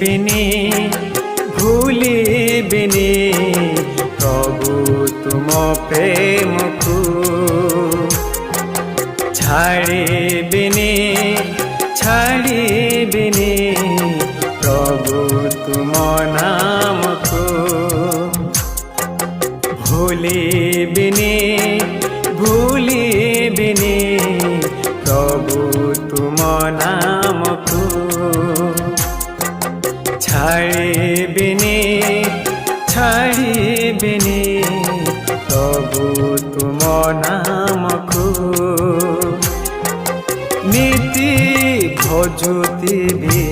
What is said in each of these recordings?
बिनी भूलिबिनी प्रभु तुम प्रेम को छाड़िबिनी प्रभु तुम नाम को भूलिबिनी प्रभु तुम नाम को छाड़िबिनी प्रभु तुम नाम को नीति भजुतिबी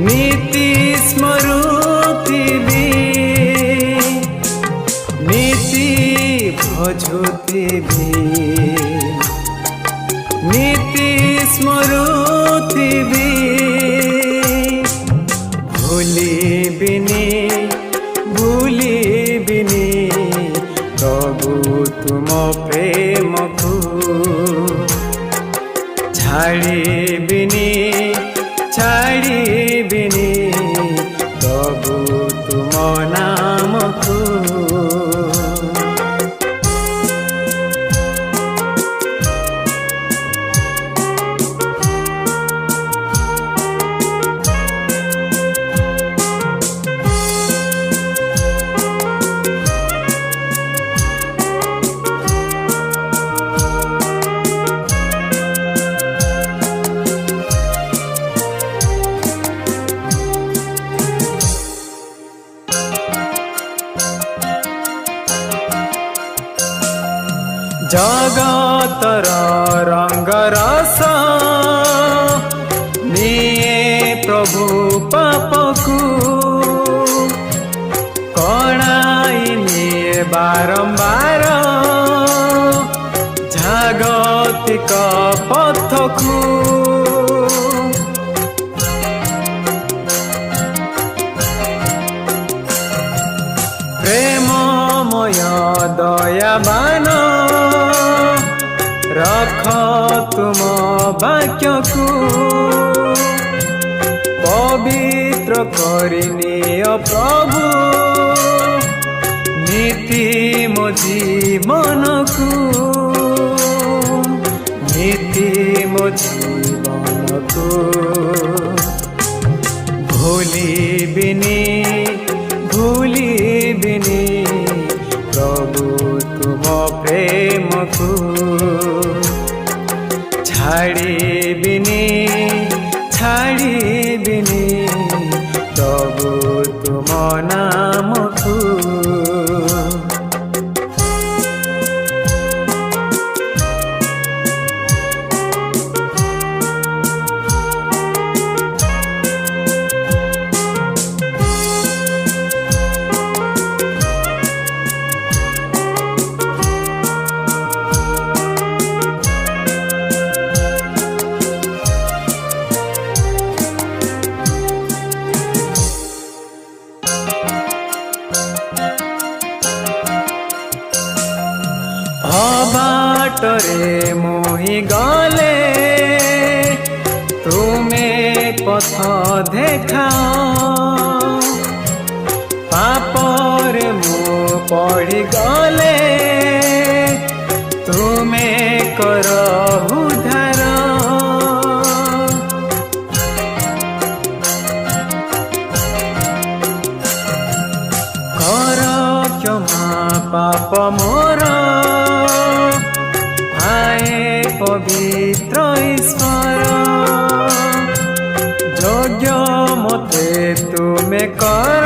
नीति स्मरुतिबी नीति भजुतिबी नीति स्मरुतिबी भूलिबिनी प्रभु तुम प्रेम को छाड़िबिनी प्रभु तुम नाम को जगतर रंगरस निये प्रभु पापकु कणाई निये बारंबार जागतिक पथकु प्रेममय दयावान रख तुम वाक्य को पवित्र करिनिय प्रभु नीति मो जीवन को नीति मो जीवन को भूलिबिनी प्रभु तुम प्रेम को छाड़िबिनी प्रभु तुम नाम को बाटरे मोहि गले तुमे पथ देखाओ पापरे मु पड़ी गले तुमे कर उद्धार कर क्षमा पाप मोर पवित्र ईश्वर योग्य मते तुमे कर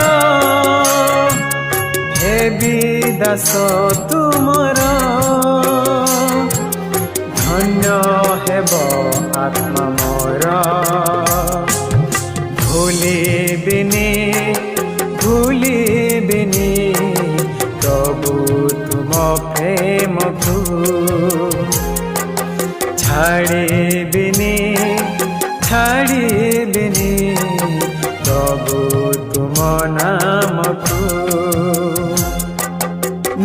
हे विदास तुमर धन्य हेब आत्मा मोर भूलिबिनी प्रभु तुम प्रेम को छाड़िबिनी प्रभु तुम नाम को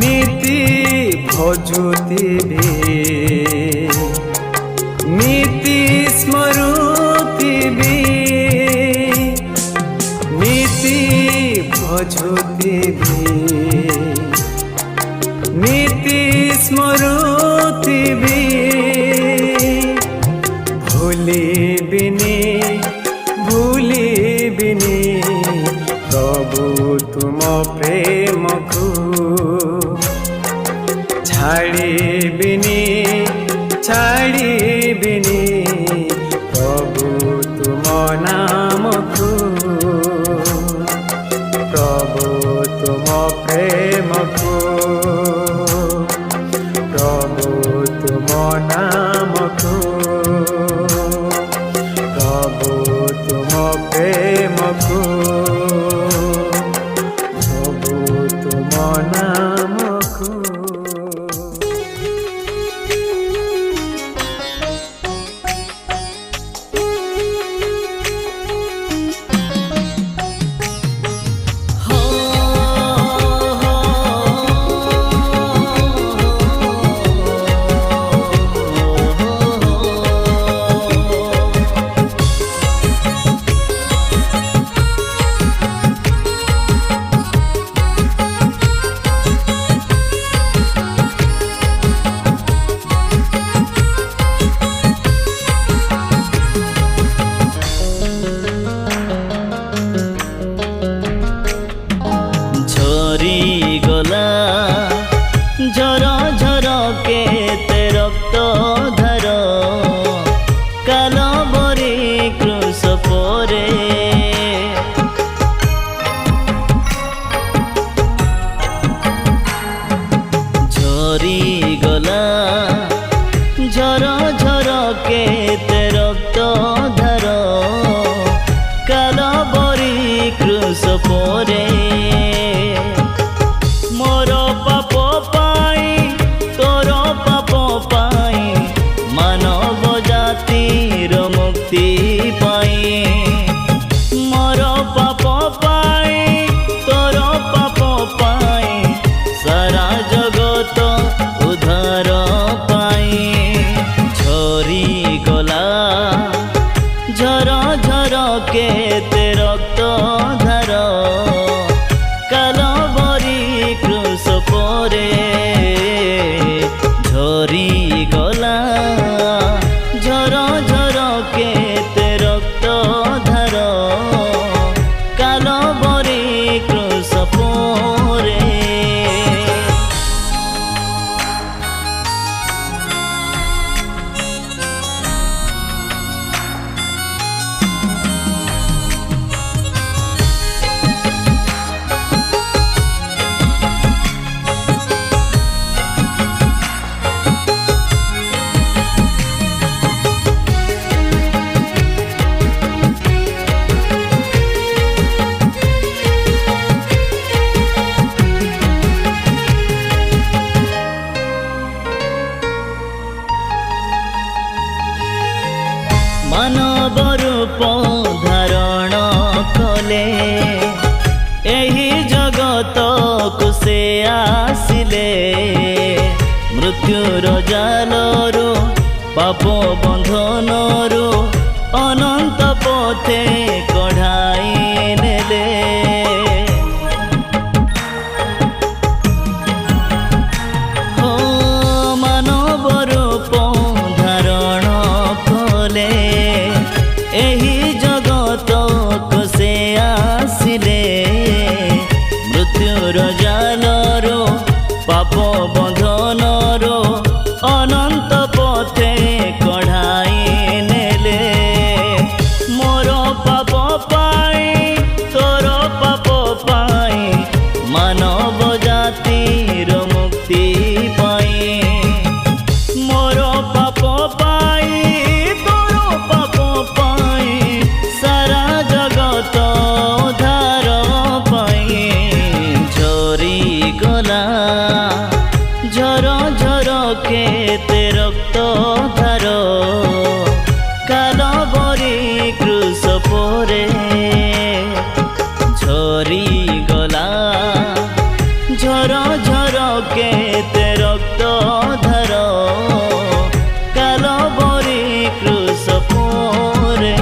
नीति भजुतिबी नीति स्मरुतिबी नामको प्रभु तुम प्रेमको प्रभु तुम नामको झर झर केते रक्त धार कालबरी क्रूस परे झरी गला झर झर केते रक्त धार कालबरी क्रूस परे मोर पाप पाई तोर पाप पाई मानव जातिर मुक्ति पाई मोर पाप पाई तोर पाप पाई सारा जगत उद्धार पाई झरी गला झर झर केते रक्त धार कालबरी क्रूस परे झरी गला झर झर केते रक्त धार कालबरी क्रूस परे मानव रूप धारण कले एही जगत को से आसिले मृत्युर जालरू पाप बंधनरू अनंत पथे कढ़ाई नेले हो मानव रूप धारण कले एही जगत को से आसिले मृत्युर जालरू पाप बंधनरू अनंत पथे कढ़ाई नेले मोर पाप पाई तोर पाप पाई मानव जातिर मुक्ति पाई मोर पाप पाई तोर पाप पाई सारा जगत उद्धार पाई झरी गला झर झर केते रक्त धार कालबरी क्रूस परे झरी गला झर झर केते रक्त धार कालबरी क्रूस परे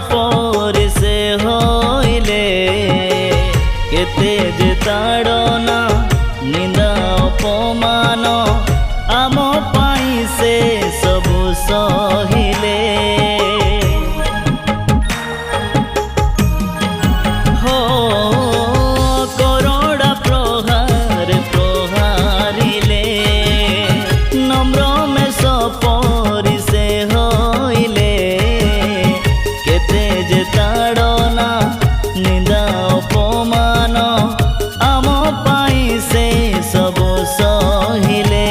ପରି ସେ ହୋଇଲେ କେତେ ଯେ ତାଡ଼ନା ନିନ୍ଦା ଅପମାନ ଆମ ପାଇଁ ସେ ସବୁ ସହିଲେ। हो करोड़ा प्रहार प्रहारिले नम्र में सपरि से होइले केते जे ताड़ना निंदा अपमान आम पाई से सब सहिले।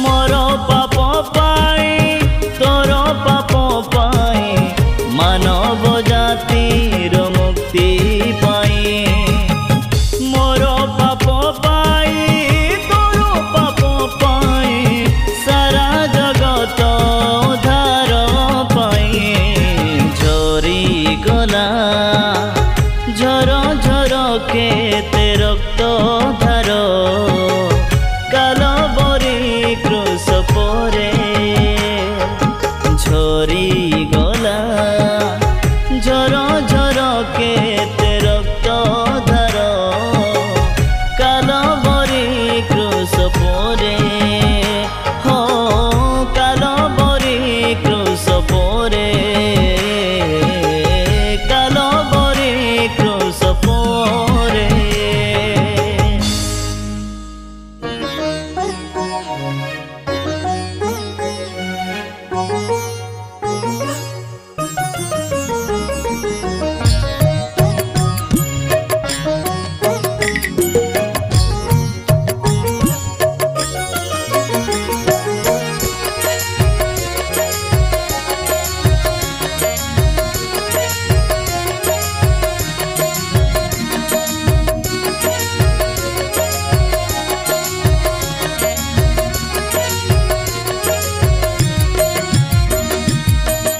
मोर पाप पाई तोर पाप पाई मानव जातिर मुक्ति पाई। मोर पाप पाई तोर पाप पाई सारा जगत उद्धार पाई। झरी गला झर झर केते रक्त धार कालबरी क्रूस परे झरी गला झर झर केते रक्त धार कालबरी क्रूस परे हो कालबरी क्रूस परे कालबरी क्रूस परे।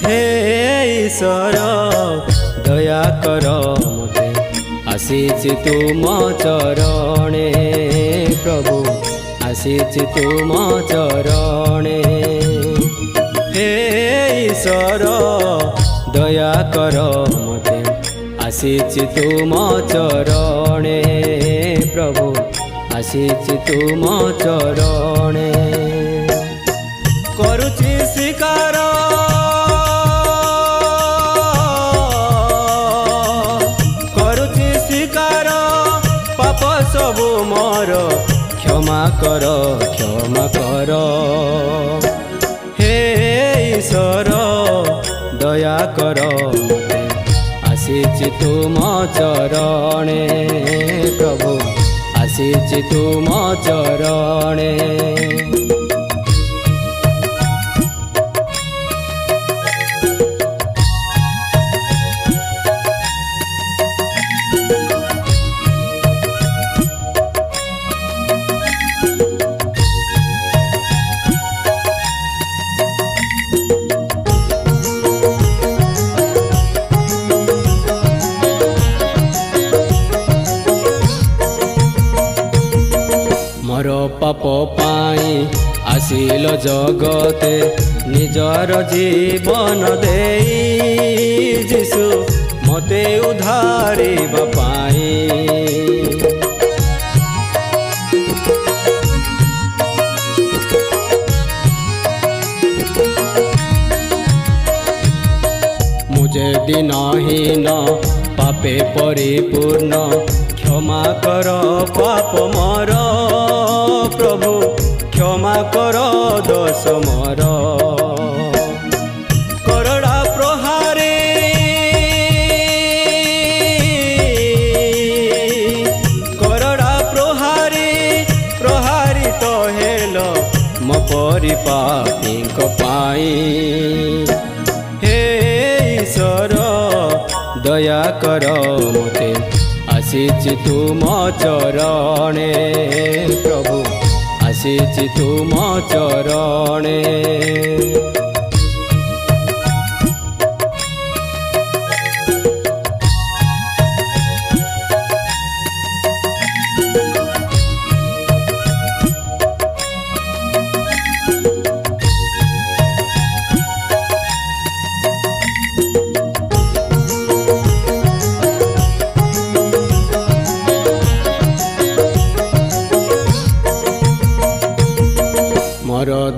हे ईश्वर दया कर मते आसीछि तुम चरणे प्रभु आसीछि तुम चरणे। हे ईश्वर दया कर मते आसीछि तुम चरणे प्रभु आसीछि तुम चरणे। करुछि स्वीकार पाप सबु मोर क्षमा कर हे ईश्वर दया कर मते आसीछि तुम चरणे प्रभु आसीछि तुम चरणे। मोर पाप पाई आसिल जगते निजर जीवन देई जीशु मते उद्धारिबा पाई। मुझे दिनहीन पापे परिपूर्ण क्षमा कर पाप मोर प्रभु क्षमा कर दोष मोर। करड़ा प्रहारे करड़ा प्रहारे प्रहारित हेल मो परि पापीक पाई। हे ईश्वर दया कर मते आसीछि तुम चरणे प्रभु आसीछि तुम चरणे।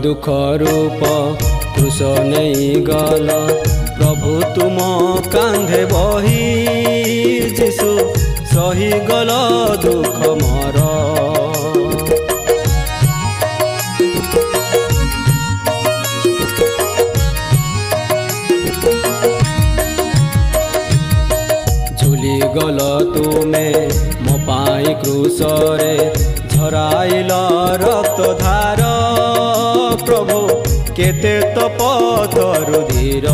दुख रूप क्रूस नहीं गल प्रभु तुम कांधे बही जीशु सही गल दुख मोर झुली गल तुमे मो पाई क्रूस रे झराइल रक्त धार प्रभु केते तपत रुधिर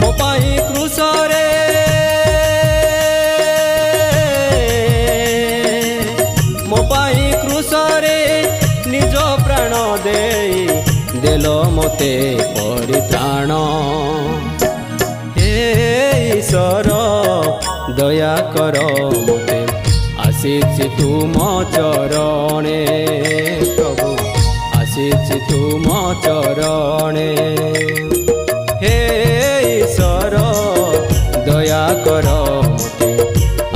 मो पाई क्रूस रे मो पाई क्रूस रे निज प्राण देई देल मोते परित्राण हे ईश्वर दया कर मोते आसीछि तुम चरणे प्रभु आसीछि तुम चरणे हे ईश्वर दया कर मोते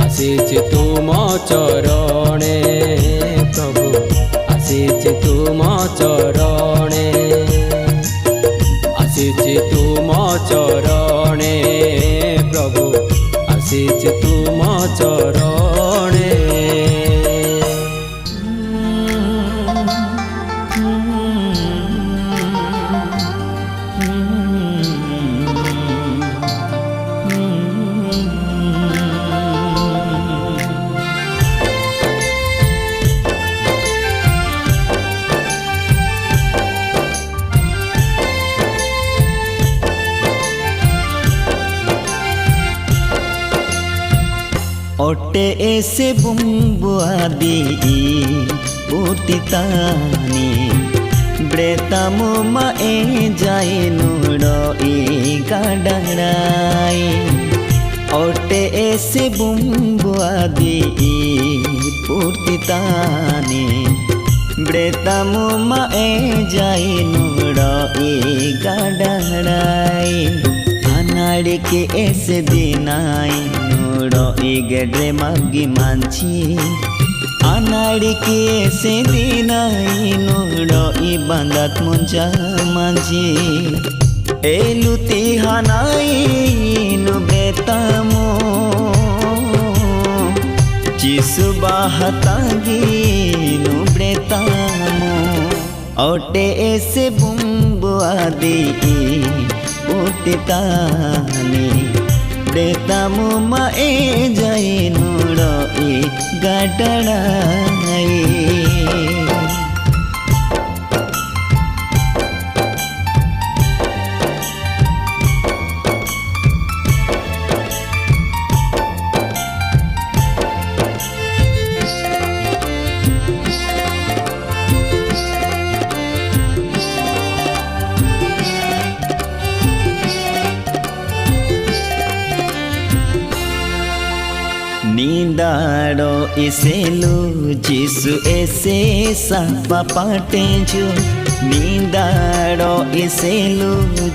आसीछि तुम चरणे प्रभु आसीछि तुम चरणे आसीछि तुम चरणे प्रभु आसीछि तुम चरणे ओटे ऐसे बुम्बुआदी पुटितानी ब्रेतामु माए जाई नुड़ो ई गाडराई ओटे ऐसे बुम्बुआदी पुटितानी ब्रेतामु माए जाई नुड़ो ई गाडराई अनाड़ी के ऐसे दिनाई नुड़ो ई गेड्रे मग्गी मांची अनाड़ी के ऐसे दिनाई नुड़ो ई बंदत मुंजा मांची एलुती हनाई नु बेतामो चिसु बाहतागी नु ब्रेतामो ओटे ऐसे बुम्बुआदी पुटितानी ब्रेतामु माए जाई नुड़ो ई गाडराई नींदाड़ो इसेलु जिसु ऐसे सापा पाटेंजु नींदाड़ो इसेलु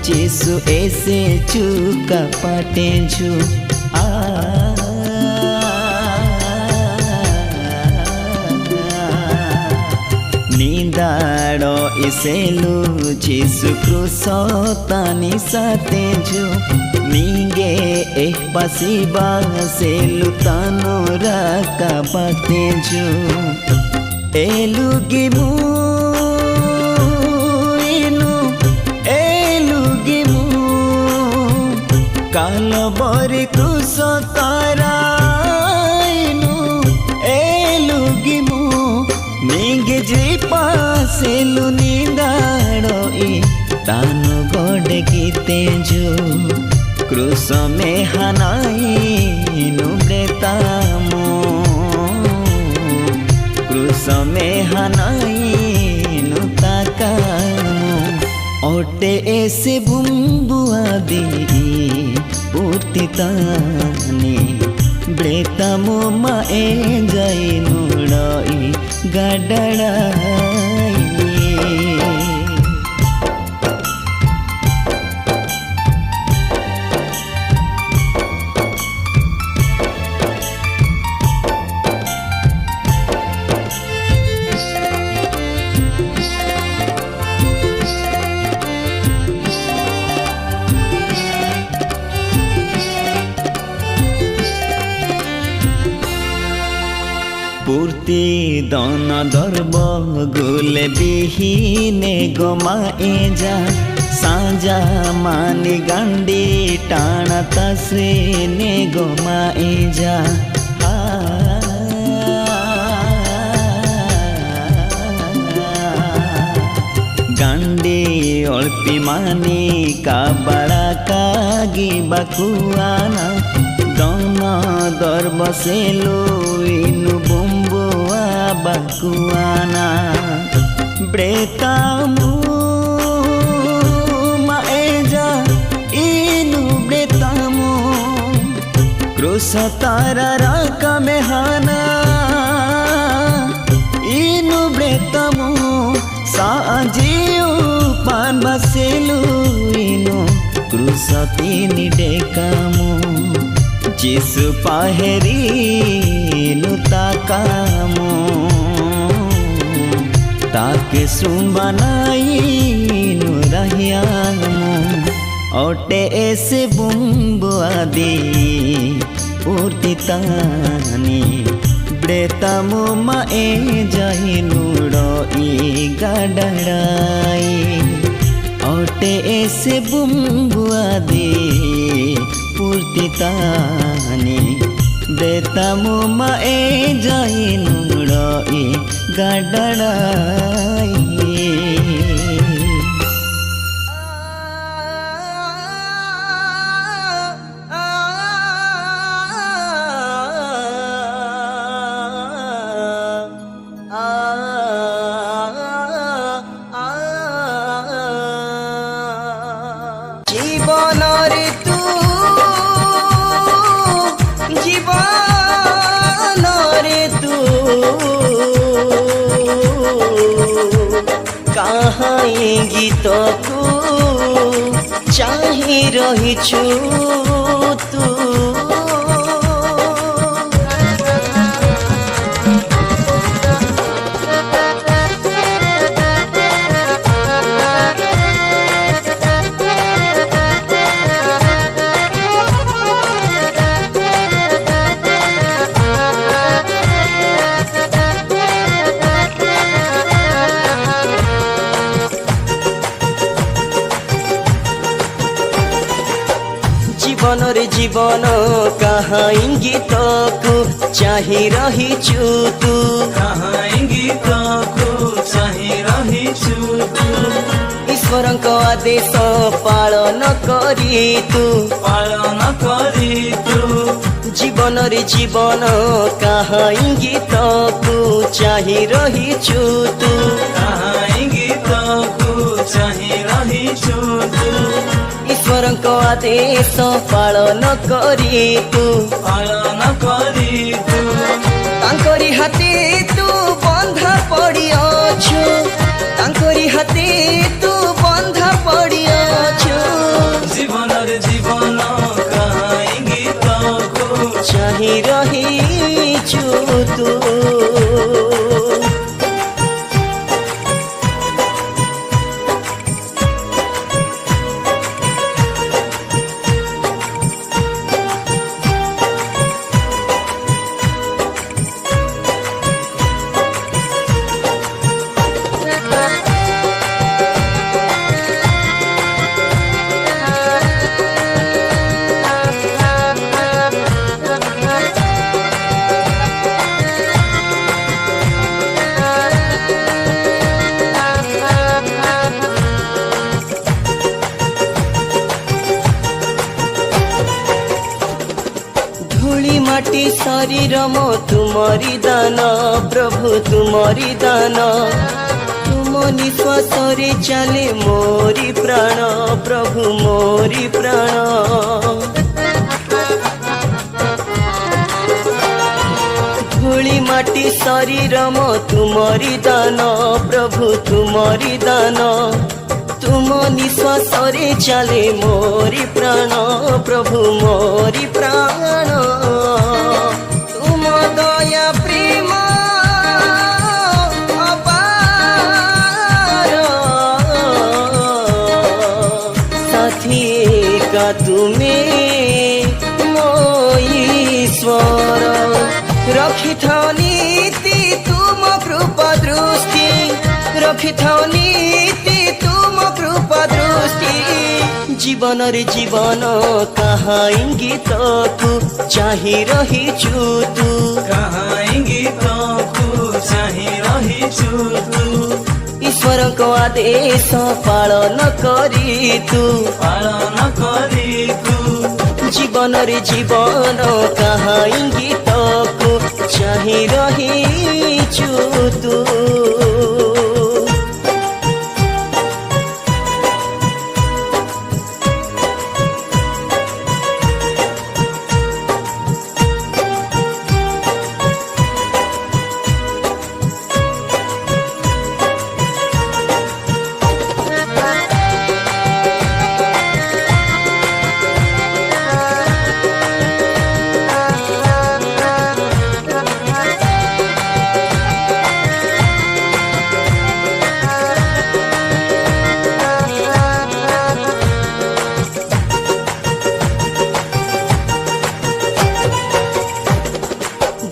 जिसु ऐसे चुका पाटेंजु नींदाड़ो इसेलु जिसु क्रूसो तानी सातेंजु नीगे एक pasiba selutano raka patenju elugimu inu elugimu kalabari kruso tarainu elugimu नीगे जीपा सेलु नींदाड़ो ई तानु गोडे गीतेंजु क्रूस में हनाई नु ब्रेतामो क्रूस में हनाई नु ताकामो ओटे ऐसे बुम्बुआदी पुटितानी ब्रेतामो माए जाई नुड़ोई गाडराई दन दर्ब गुले बिहीने गोमाए जा साजा मानी गांडी टाणा तस्रीने गोमाए जा गांडी अल्पी मानी काबड़ा कागी बाकुआना दन दर्ब सेलु इनु बुम्बुआ बाकुआना ब्रेतामु माएजा इनु ब्रेतामु क्रुस तारा राका मेहाना इनु ब्रेतामु साजिउ पान बसेलु इनु क्रुस तिनी डेकामु जिसु पाहेरी नु ताकामु ताके सुंबनाई नु रहियामु ओटे ऐसे बुम्बु आदि पूर्ति तानी ब्रेतामु माए जाहि नुड़ोई गाडड़ाई ओटे ऐसे बुम्बु आदि पूर्ति तानी ब्रेतामु माए जाहि नुड़ोई गाडड़ाई गीत को चाहि रहिछु तू जीवन कहाँ इंगित को चाहि रहिछु तू कहाँ इंगित को चाहि रहिछु तू ईश्वरଙ୍କ आदेश पालन करी तू जीवन रे जीवन कहाँ इंगित को चाहि रहिछु तू कहाँ इंगित को चाहि रहिछु तू ईश्वरଙ୍କ आदेश पालन करी तू तांकरी हाथे तू बंधा पड़ियाछु तांकरी हाथे तू बंधा पड़ियाछु जीवन रे जीवन कहाँ इंगित को चाहि रहिछु तू माटी शरीर मो तुमरी दान प्रभु तुमरी दान तुम निश्वास रे चले मोरी प्राण प्रभु मोरी प्राण धूली माटी शरीर मो तुमरी दान प्रभु तुमरी दान तुम निश्वास रे चले मोरी प्राण प्रभु मोरी प्राण तुम दया प्रेम अपार साथी का तुम्हें मो ईश्वर रखी था नीति तुम रखिथाओ नीति तुम कृपा दृष्टि जीवन रे जीवन कहाँ इंगित को चाहि रहिछु तू कहाँ इंगितको चाहिँ रहिछु तू ईश्वर को आदेश पालन करी तू पालन करी तू जीवन रे जीवन कहाँ इंगित को चाहि रहिछु तू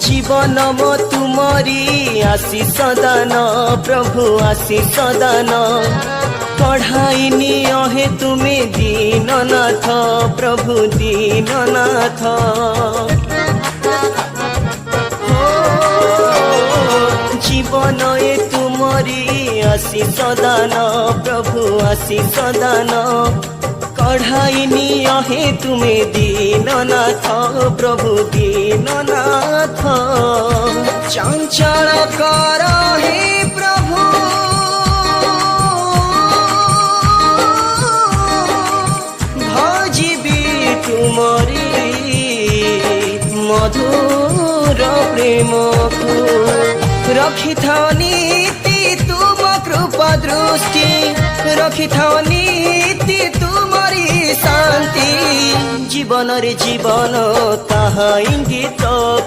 जीवन मो तुमरी आशीष दान प्रभु आशीष दान कढ़ाई निहे तुम्हें दीननाथ प्रभु दीननाथ जीवन ए तुमरी आशीष दान प्रभु आशीष दान कढ़ाई निहे तुम्हें दीननाथ प्रभु दीननाथ चंचल कर हे प्रभु भजिबी तुमरी मधुर प्रेम को रखिथाओ नीति तुम कृपा दृष्टि रखिथाओ नीति तुमरी शांति जीवन रे जीवन कहाँ इंगित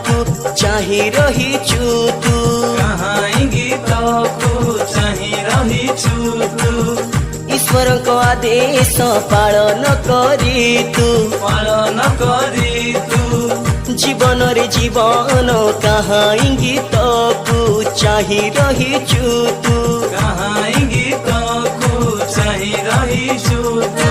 को चाहि रहिछु तू कहाँ इंगितको चाहिँ रहिछु तू ईश्वर को आदेश पालन करी तू पालन करी तू जीवन रे जीवन कहाँ इंगित को चाहि रहिछु तू कहाँ इंगितको चाहिँ रहिछु तू